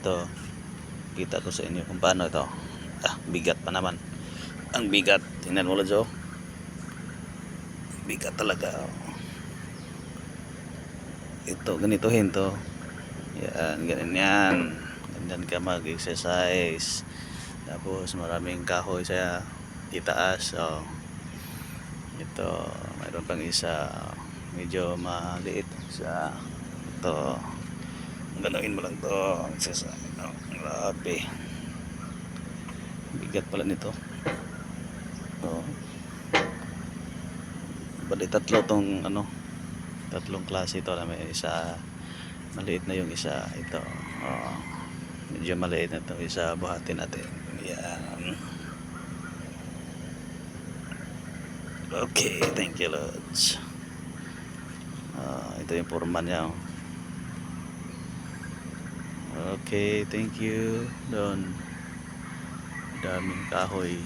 ito, kita ko sa inyo kung paano ito. Bigat pa naman. Ang bigat. Tingnan mo, Lods. Bigat talaga. Ito, ganitohin to. Yan, ganyan. Ganyan ka mag-exercise. Tapos maraming kahoy sa itaas. Ito, mayroon pang isa medyo maliit sa ito. Ganoin mo lang to. Exercise. Grabe. Bigat pala nito. Bali tatlo tong tatlong klase ito na may isa maliit na yung isa ito. Medyo maliit na ito isa, buhatin natin. Yan. Okay, thank you, Lods. Ito yung forma niya. Okay, thank you. Doon daming kahoy.